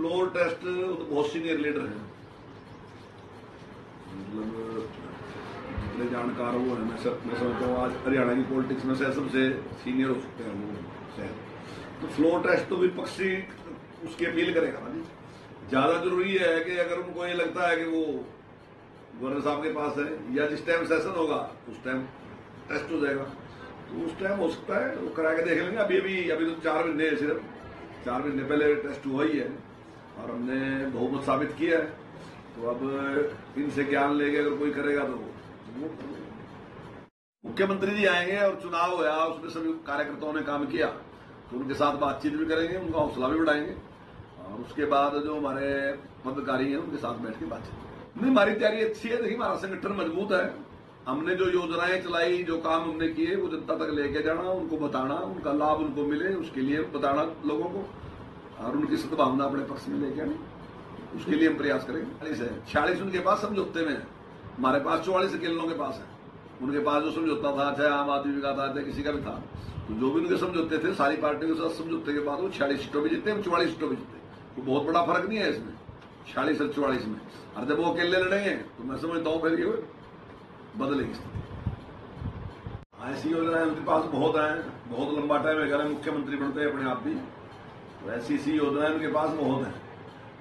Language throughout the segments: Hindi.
फ्लोर टेस्ट तो बहुत सीनियर लीडर है, मतलब जितने जानकार वो है, मैं समझता हूँ आज हरियाणा की पॉलिटिक्स में से सबसे सीनियर हो सकते हैं वो शायद। तो फ्लोर टेस्ट तो विपक्ष ही उसकी अपील करेगा ना जी। ज्यादा जरूरी है कि अगर उनको ये लगता है कि वो गवर्नर साहब के पास है या जिस टाइम सेशन होगा उस टाइम टेस्ट हो जाएगा, तो उस टाइम हो सकता है वो करा के देख लेंगे। अभी तो 4 महीने सिर्फ 4 महीने पहले टेस्ट हुआ ही है और हमने बहुमत साबित किया है। तो अब इनसे ज्ञान लेके अगर कोई करेगा तो मुख्यमंत्री जी आएंगे और चुनाव होया, उसमें सभी कार्यकर्ताओं ने काम किया तो उनके साथ बातचीत भी करेंगे, उनका हौसला भी बढ़ाएंगे और उसके बाद जो हमारे पदाधिकारी हैं उनके साथ बैठ के बातचीत। नहीं, हमारी तैयारी अच्छी है। देखिए, हमारा संगठन मजबूत है। हमने जो योजनाएं चलाई, जो काम हमने किए, वो जनता तक लेके जाना, उनको बताना, उनका लाभ उनको मिले उसके लिए बताना लोगों को और उनकी सद्भावना अपने पक्ष में लेके आनी, उसके लिए हम प्रयास करेंगे। 46 उनके पास समझौते में है, हमारे पास 44 अकेलों के पास है। उनके पास जो समझौता था, चाहे आम आदमी का था, चाहे किसी का भी था, तो जो भी उनके समझौते थे सारी पार्टियों के साथ समझौते के बाद वो 46 सीटों में जीते, हम 44 सीटों में जीते। तो बहुत बड़ा फर्क नहीं है इसमें 46 और 44 में। और जब वो अकेले लड़ेंगे तो मैं समझता हूँ फिर ये बदलेगी स्थिति। ऐसी योजनाएं उनके पास बहुत हैं, बहुत लंबा टाइम है, मुख्यमंत्री बनते हैं अपने आप भी, तो ऐसी योजनाएं उनके पास बहुत है।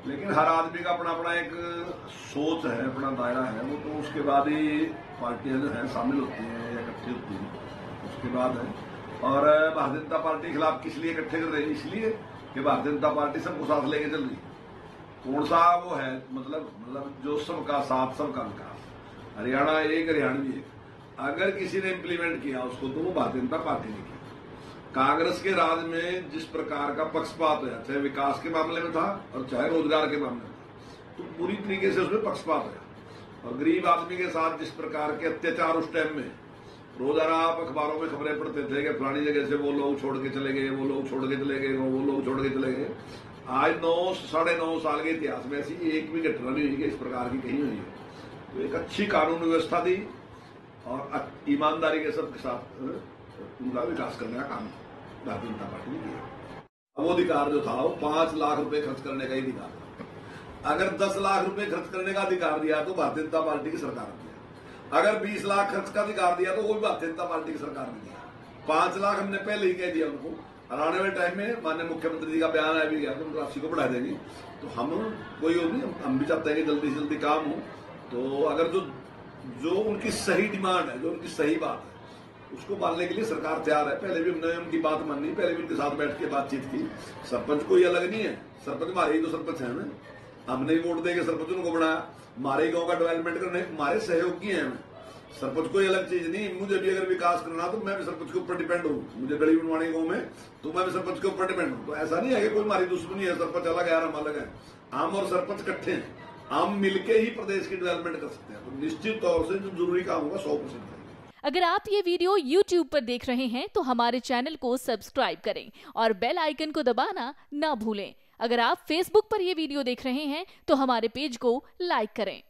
लेकिन हर आदमी का अपना अपना एक सोच है, अपना दायरा है, वो तो उसके बाद ही पार्टियां जो है शामिल होती हैं या इकट्ठी होती हैं, उसके बाद है। और भारतीय जनता पार्टी के खिलाफ किस लिए इकट्ठे कर रही है? इसलिए कि भारतीय जनता पार्टी सबको साथ लेके चल रही है। कौन सा वो है, मतलब जो सबका साथ सबका विकास, हरियाणा एक हरियाणवी एक, अगर किसी ने इम्प्लीमेंट किया उसको तो वो भारतीय जनता पार्टी ने किया। कांग्रेस के राज में जिस प्रकार का पक्षपात है, चाहे विकास के मामले में था और चाहे रोजगार के मामले में था, तो पूरी तरीके से उसमें पक्षपात है। और गरीब आदमी के साथ जिस प्रकार के अत्याचार उस टाइम में, रोजाना आप अखबारों में खबरें पढ़ते थे कि फलानी जगह से वो लोग छोड़ के चले गए, वो लोग छोड़ के चले गए, वो लोग छोड़ के चले गए। आज 9-9.5 साल के इतिहास में ऐसी एक भी घटना नहीं हुई कि इस प्रकार की कहीं हुई है। तो एक अच्छी कानून व्यवस्था थी और ईमानदारी के साथ उनका विकास करने का काम भारतीय जनता पार्टी ने किया। वो अधिकार जो था वो 5 लाख रुपए खर्च करने का ही अधिकार था। अगर 10 लाख रुपए खर्च करने का अधिकार दिया तो भारतीय जनता पार्टी की सरकार ने दिया। अगर 20 लाख खर्च का अधिकार दिया तो वो भी भारतीय जनता पार्टी की सरकार ने दिया। 5 लाख हमने पहले ही कह दिया उनको, और आने वाले टाइम में माननीय मुख्यमंत्री जी का बयान आ भी गया तो हम राशि को बढ़ा देंगे। तो हम कोई नहीं, हम भी चाहते हैं कि जल्दी से जल्दी काम हो। तो अगर जो उनकी सही डिमांड है, जो उनकी सही बात है, उसको मानने के लिए सरकार तैयार है। पहले भी हमने उनकी बात मानी, पहले भी उनके साथ बैठ के बातचीत की। सरपंच कोई अलग नहीं है, सरपंच हमारे ही तो सरपंच है ना, हमने ही वोट देके सरपंच उनको बनाया, हमारे गांव का डेवलपमेंट करने हमारे सहयोगी हैं। सरपंच कोई अलग चीज नहीं। मुझे भी अगर विकास करना तो मैं भी सरपंच के ऊपर डिपेंड हूँ। मुझे गली बनवानी गाँव में तो मैं भी सरपंच के ऊपर डिपेंड हूँ। तो ऐसा नहीं है कि कोई हमारी दुश्मनी है, सरपंच अलग है, हम अलग है। हम और सरपंच इकट्ठे हैं, हम मिलके ही प्रदेश की डेवलपमेंट कर सकते हैं। तो निश्चित तौर से जो जरूरी काम होगा 100%। अगर आप ये वीडियो YouTube पर देख रहे हैं तो हमारे चैनल को सब्सक्राइब करें और बेल आइकन को दबाना ना भूलें। अगर आप Facebook पर ये वीडियो देख रहे हैं तो हमारे पेज को लाइक करें।